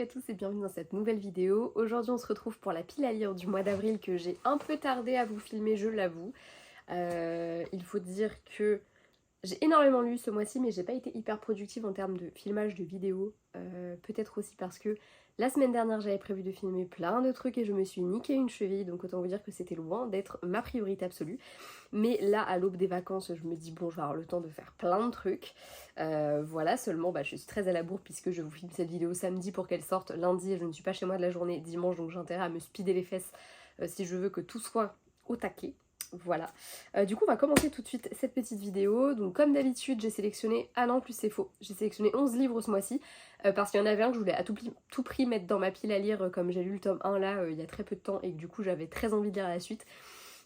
à tous et bienvenue dans cette nouvelle vidéo. Aujourd'hui on se retrouve pour la pile à lire du mois d'avril que j'ai un peu tardé à vous filmer, je l'avoue. Il faut dire que j'ai énormément lu ce mois-ci mais j'ai pas été hyper productive en termes de filmage de vidéos. Peut-être aussi parce que la semaine dernière j'avais prévu de filmer plein de trucs et je me suis niqué une cheville, donc autant vous dire que c'était loin d'être ma priorité absolue. Mais là à l'aube des vacances je me dis bon, je vais avoir le temps de faire plein de trucs. Voilà, seulement je suis très à la bourre puisque je vous filme cette vidéo samedi pour qu'elle sorte lundi et je ne suis pas chez moi de la journée dimanche, donc j'ai intérêt à me speeder les fesses si je veux que tout soit au taquet. Voilà, du coup on va commencer tout de suite cette petite vidéo. Donc comme d'habitude j'ai sélectionné, ah non plus c'est faux, j'ai sélectionné 11 livres ce mois-ci parce qu'il y en avait un que je voulais à tout prix mettre dans ma pile à lire comme j'ai lu le tome 1 là il y a très peu de temps et que du coup j'avais très envie de lire la suite.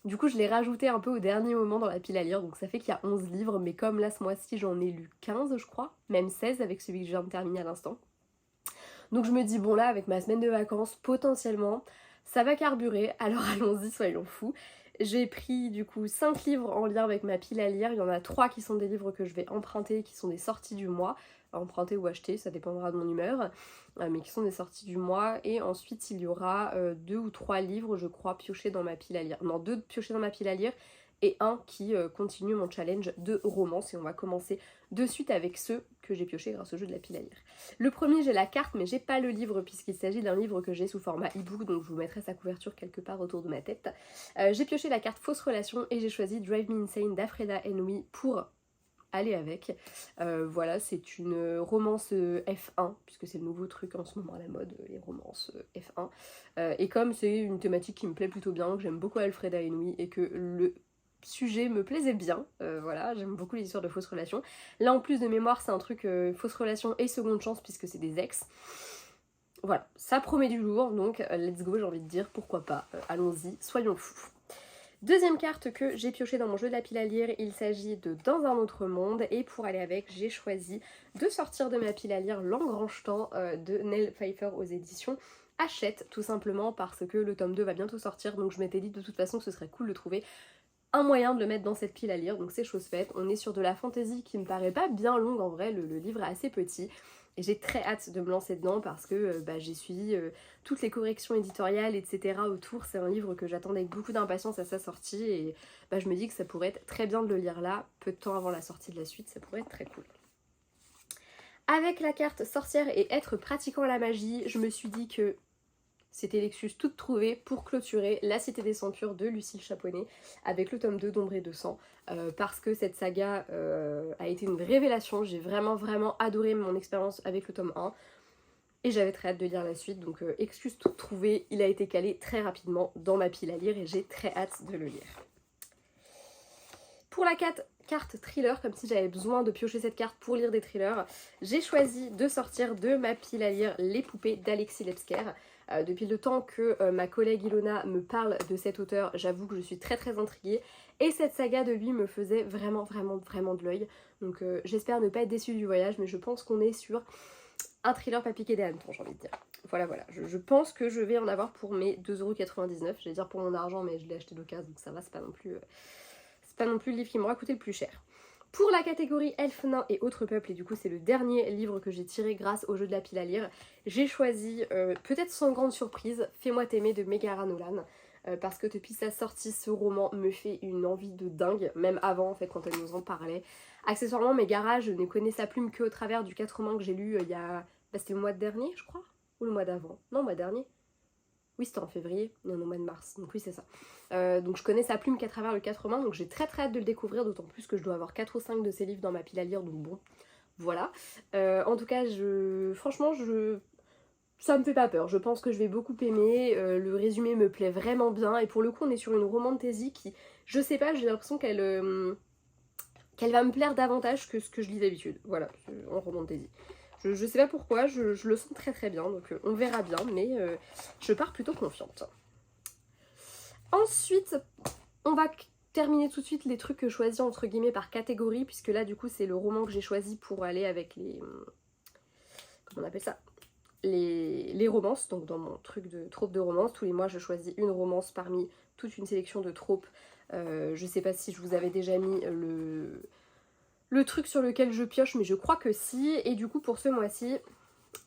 Du coup je l'ai rajouté un peu au dernier moment dans la pile à lire, donc ça fait qu'il y a 11 livres, mais comme là ce mois-ci j'en ai lu 15 je crois, même 16 avec celui que je viens de terminer à l'instant. Donc je me dis bon là avec ma semaine de vacances potentiellement ça va carburer, alors allons-y, soyons fous. J'ai pris du coup 5 livres en lien avec ma pile à lire, il y en a 3 qui sont des livres que je vais emprunter, qui sont des sorties du mois, emprunter ou acheter, ça dépendra de mon humeur, mais qui sont des sorties du mois. Et ensuite il y aura 2 ou 3 livres je crois piochés dans ma pile à lire, non 2 piochés dans ma pile à lire et un qui continue mon challenge de romance, et on va commencer de suite avec ceux que j'ai piochés grâce au jeu de la pile à lire. Le premier j'ai la carte mais j'ai pas le livre puisqu'il s'agit d'un livre que j'ai sous format e-book, donc je vous mettrai sa couverture quelque part autour de ma tête. J'ai pioché la carte fausse relation et j'ai choisi Drive Me Insane d'Afreda Enoui pour aller avec. Voilà, c'est une romance F1 puisque c'est le nouveau truc en ce moment à la mode, les romances F1. Et comme c'est une thématique qui me plaît plutôt bien, que j'aime beaucoup Alfreda Enoui et que le sujet me plaisait bien, voilà, j'aime beaucoup les histoires de fausses relations. Là en plus de mémoire c'est un truc fausse relation et seconde chance puisque c'est des ex. Voilà, ça promet du lourd, donc let's go, j'ai envie de dire, pourquoi pas, allons-y, soyons fous. Deuxième carte que j'ai piochée dans mon jeu de la pile à lire, il s'agit de Dans un autre monde, et pour aller avec, j'ai choisi de sortir de ma pile à lire L'Engrange-Temps de Nell Pfeiffer aux éditions Hachette, tout simplement parce que le tome 2 va bientôt sortir, donc je m'étais dit de toute façon que ce serait cool de trouver un moyen de le mettre dans cette pile à lire, donc c'est chose faite. On est sur de la fantasy qui me paraît pas bien longue en vrai, le livre est assez petit. Et j'ai très hâte de me lancer dedans parce que j'ai suivi toutes les corrections éditoriales, etc. autour. C'est un livre que j'attendais avec beaucoup d'impatience à sa sortie et je me dis que ça pourrait être très bien de le lire là, peu de temps avant la sortie de la suite, ça pourrait être très cool. Avec la carte sorcière et être pratiquant la magie, je me suis dit que c'était l'excuse toute trouvée pour clôturer La Cité des Centaures de Lucille Chaponnet avec le tome 2 d'Ombre et de Sang, parce que cette saga a été une révélation. J'ai vraiment adoré mon expérience avec le tome 1 et j'avais très hâte de lire la suite, donc excuse toute trouvée, il a été calé très rapidement dans ma pile à lire et j'ai très hâte de le lire. Pour la carte thriller, comme si j'avais besoin de piocher cette carte pour lire des thrillers, j'ai choisi de sortir de ma pile à lire Les Poupées d'Alexis Lepsker. Depuis le temps que ma collègue Ilona me parle de cet auteur, j'avoue que je suis très intriguée. Et cette saga de lui me faisait vraiment de l'œil. Donc j'espère ne pas être déçue du voyage, mais je pense qu'on est sur un thriller pas piqué des hannetons, j'ai envie de dire. Voilà, je pense que je vais en avoir pour mes 2,99€. J'allais dire pour mon argent, mais je l'ai acheté d'occasion, donc ça va, c'est pas non plus le livre qui m'aura coûté le plus cher. Pour la catégorie elfes, nains et autres peuples, et du coup c'est le dernier livre que j'ai tiré grâce au jeu de la pile à lire, j'ai choisi, peut-être sans grande surprise, Fais-moi t'aimer de Megara Nolan, parce que depuis sa sortie, ce roman me fait une envie de dingue, même avant en fait quand elle nous en parlait. Accessoirement, Megara, je ne connais sa plume qu'au travers du 4 romans que j'ai lu il y a... c'était le mois dernier je crois, ou le mois d'avant, non le mois dernier. Oui, c'était en février, non, au mois de mars, donc oui, c'est ça. Donc je connais sa plume qu'à travers le 4 mains, donc j'ai très hâte de le découvrir, d'autant plus que je dois avoir 4 ou 5 de ses livres dans ma pile à lire, donc bon, voilà. En tout cas, franchement, ça me fait pas peur, je pense que je vais beaucoup aimer, le résumé me plaît vraiment bien, et pour le coup, on est sur une romantasy qui, je sais pas, j'ai l'impression qu'elle va me plaire davantage que ce que je lis d'habitude, voilà, en romantasy. Je sais pas pourquoi, je le sens très bien, donc on verra bien, mais je pars plutôt confiante. Ensuite, on va terminer tout de suite les trucs que je choisis entre guillemets par catégorie, puisque là du coup c'est le roman que j'ai choisi pour aller avec les... comment on appelle ça, les romances, donc dans mon truc de trope de romance, tous les mois je choisis une romance parmi toute une sélection de tropes. Je sais pas si je vous avais déjà mis le truc sur lequel je pioche, mais je crois que si. Et du coup pour ce mois-ci,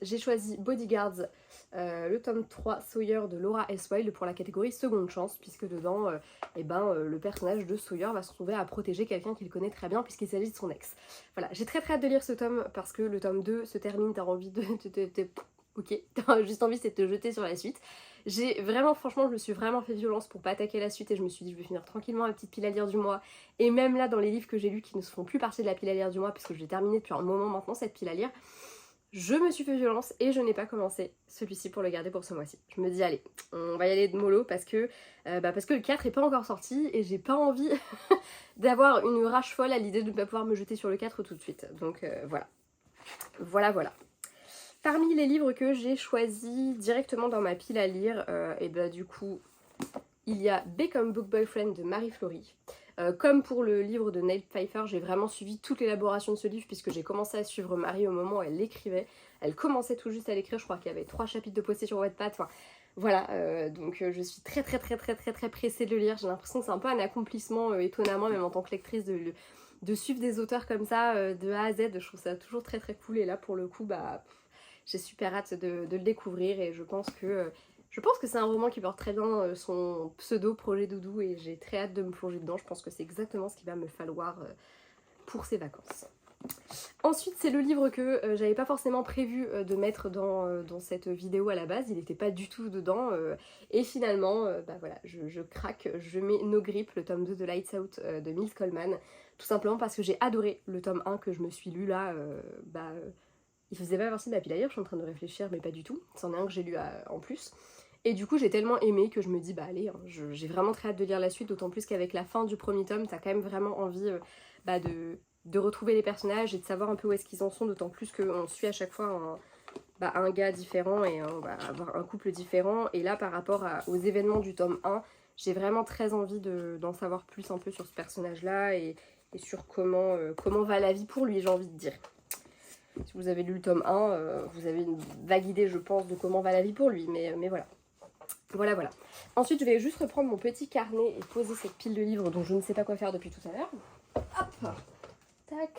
j'ai choisi Bodyguards, le tome 3 Sawyer de Laura S. Wilde pour la catégorie seconde chance, puisque dedans le personnage de Sawyer va se retrouver à protéger quelqu'un qu'il connaît très bien puisqu'il s'agit de son ex. Voilà, j'ai très hâte de lire ce tome parce que le tome 2 se termine, t'as envie de... Ok, t'as juste envie c'est de te jeter sur la suite. J'ai vraiment, franchement, je me suis vraiment fait violence pour pas attaquer la suite et je me suis dit je vais finir tranquillement la petite pile à lire du mois. Et même là dans les livres que j'ai lus qui ne font plus partie de la pile à lire du mois puisque je l'ai terminé depuis un moment maintenant cette pile à lire, je me suis fait violence et je n'ai pas commencé celui-ci pour le garder pour ce mois-ci. Je me dis allez, on va y aller de mollo parce que le 4 est pas encore sorti et j'ai pas envie d'avoir une rage folle à l'idée de ne pas pouvoir me jeter sur le 4 tout de suite. Donc voilà. Parmi les livres que j'ai choisis directement dans ma pile à lire, du coup, il y a B comme Book Boyfriend de Marie Flory. Comme pour le livre de Nate Pfeiffer, j'ai vraiment suivi toute l'élaboration de ce livre puisque j'ai commencé à suivre Marie au moment où elle l'écrivait. Elle commençait tout juste à l'écrire, je crois qu'il y avait 3 chapitres de postés sur Wattpad. Enfin, voilà, donc je suis très pressée de le lire. J'ai l'impression que c'est un peu un accomplissement étonnamment, même en tant que lectrice, de suivre des auteurs comme ça de A à Z. Je trouve ça toujours très cool et là pour le coup, j'ai super hâte de le découvrir et je pense que c'est un roman qui porte très bien son pseudo projet doudou et j'ai très hâte de me plonger dedans. Je pense que c'est exactement ce qu'il va me falloir pour ces vacances. Ensuite, c'est le livre que j'avais pas forcément prévu de mettre dans cette vidéo à la base. Il n'était pas du tout dedans. Et finalement, voilà, je craque. Je mets No Grip, le tome 2 de Lights Out de Miles Coleman. Tout simplement parce que j'ai adoré le tome 1 que je me suis lu là. Il faisait pas partie de ma pile à lire, je suis en train de réfléchir, mais pas du tout. C'en est un que j'ai lu en plus. Et du coup, j'ai tellement aimé que je me dis, allez, hein, j'ai vraiment très hâte de lire la suite, d'autant plus qu'avec la fin du premier tome, t'as quand même vraiment envie de retrouver les personnages et de savoir un peu où est-ce qu'ils en sont, d'autant plus qu'on suit à chaque fois un gars différent et on va avoir un couple différent. Et là, par rapport aux événements du tome 1, j'ai vraiment très envie d'en savoir plus un peu sur ce personnage-là et sur comment va la vie pour lui, j'ai envie de dire. Si vous avez lu le tome 1, vous avez une vague idée, je pense, de comment va la vie pour lui, mais voilà. Voilà. Ensuite, je vais juste reprendre mon petit carnet et poser cette pile de livres dont je ne sais pas quoi faire depuis tout à l'heure. Hop, tac.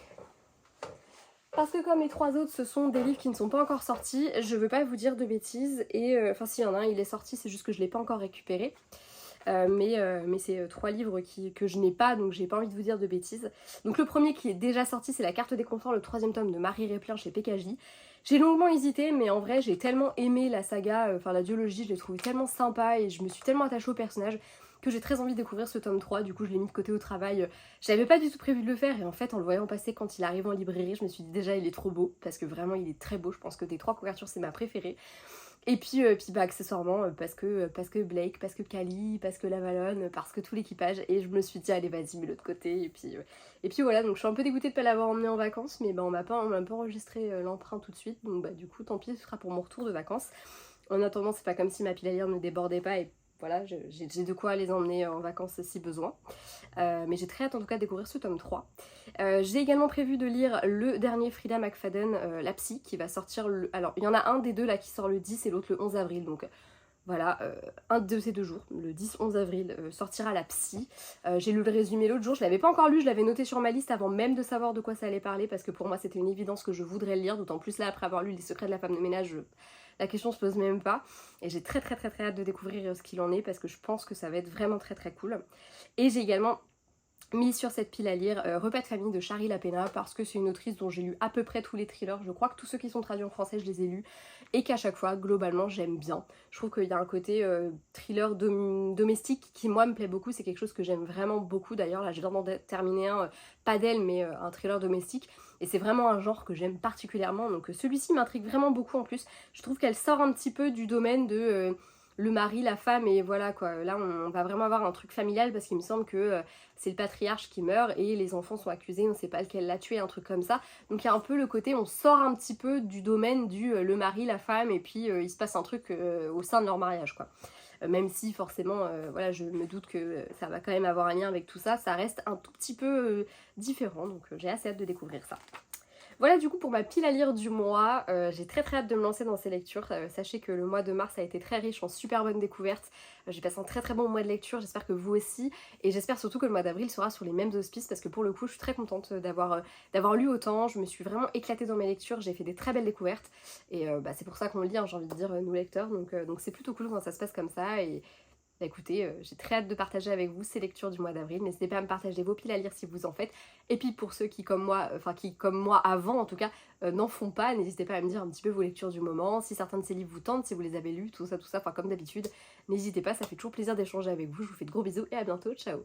Parce que comme les 3 autres, ce sont des livres qui ne sont pas encore sortis, je veux pas vous dire de bêtises. Et enfin, s'il y en a un, il est sorti, c'est juste que je l'ai pas encore récupéré. Mais c'est 3 livres que je n'ai pas, donc j'ai pas envie de vous dire de bêtises. Donc le premier qui est déjà sorti, c'est La Carte des Confins, le 3e tome de Marie Replin chez PKJ. J'ai longuement hésité, mais en vrai j'ai tellement aimé la saga, la duologie, je l'ai trouvé tellement sympa et je me suis tellement attachée au personnage que j'ai très envie de découvrir ce tome 3, du coup je l'ai mis de côté au travail. J'avais pas du tout prévu de le faire et en fait en le voyant passer quand il arrive en librairie, je me suis dit déjà il est trop beau, parce que vraiment il est très beau, je pense que des 3 couvertures c'est ma préférée. Et puis accessoirement parce que Blake, parce que Cally, parce que Lavalon, parce que tout l'équipage, et je me suis dit allez vas-y mets l'autre côté et puis voilà, donc je suis un peu dégoûtée de pas l'avoir emmené en vacances, mais on m'a pas enregistré l'emprunt tout de suite, donc du coup tant pis, ce sera pour mon retour de vacances. En attendant, c'est pas comme si ma pile à lire ne débordait pas et voilà, j'ai de quoi les emmener en vacances si besoin. Mais j'ai très hâte en tout cas de découvrir ce tome 3. J'ai également prévu de lire le dernier Frida McFadden, La Psy, qui va sortir alors il y en a un des deux là qui sort le 10 et l'autre le 11 avril, donc voilà, un de ces 2 jours, le 10-11 avril, sortira La Psy. J'ai lu le résumé l'autre jour, je l'avais pas encore lu, je l'avais noté sur ma liste avant même de savoir de quoi ça allait parler, parce que pour moi c'était une évidence que je voudrais le lire, d'autant plus là après avoir lu Les Secrets de la femme de ménage, la question se pose même pas. Et j'ai très hâte de découvrir ce qu'il en est, parce que je pense que ça va être vraiment très cool. Et j'ai également mis sur cette pile à lire Repas de famille de Shari Lapena, parce que c'est une autrice dont j'ai lu à peu près tous les thrillers. Je crois que tous ceux qui sont traduits en français je les ai lus et qu'à chaque fois globalement j'aime bien. Je trouve qu'il y a un côté thriller domestique qui moi me plaît beaucoup, c'est quelque chose que j'aime vraiment beaucoup. D'ailleurs là je viens d'en terminer un, pas d'elle mais un thriller domestique, et c'est vraiment un genre que j'aime particulièrement, donc celui-ci m'intrigue vraiment beaucoup. En plus je trouve qu'elle sort un petit peu du domaine de le mari, la femme, et voilà quoi. Là on va vraiment avoir un truc familial, parce qu'il me semble que c'est le patriarche qui meurt et les enfants sont accusés, on sait pas lequel l'a tué, un truc comme ça. Donc il y a un peu le côté, on sort un petit peu du domaine du le mari, la femme, et puis il se passe un truc au sein de leur mariage quoi. Même si forcément, voilà, je me doute que ça va quand même avoir un lien avec tout ça, ça reste un tout petit peu différent, donc j'ai assez hâte de découvrir ça. Voilà du coup pour ma pile à lire du mois. J'ai très hâte de me lancer dans ces lectures. Sachez que le mois de mars a été très riche en super bonnes découvertes. J'ai passé un très bon mois de lecture, j'espère que vous aussi. Et j'espère surtout que le mois d'avril sera sur les mêmes auspices parce que pour le coup je suis très contente d'avoir lu autant. Je me suis vraiment éclatée dans mes lectures, j'ai fait des très belles découvertes. Et c'est pour ça qu'on lit, hein, j'ai envie de dire, nous lecteurs. Donc c'est plutôt cool quand ça se passe comme ça. Et bah écoutez, j'ai très hâte de partager avec vous ces lectures du mois d'avril. N'hésitez pas à me partager vos piles à lire si vous en faites. Et puis pour ceux qui comme moi, enfin qui comme moi avant en tout cas, n'en font pas, n'hésitez pas à me dire un petit peu vos lectures du moment, si certains de ces livres vous tentent, si vous les avez lus, tout ça, enfin comme d'habitude. N'hésitez pas, ça fait toujours plaisir d'échanger avec vous. Je vous fais de gros bisous et à bientôt, ciao.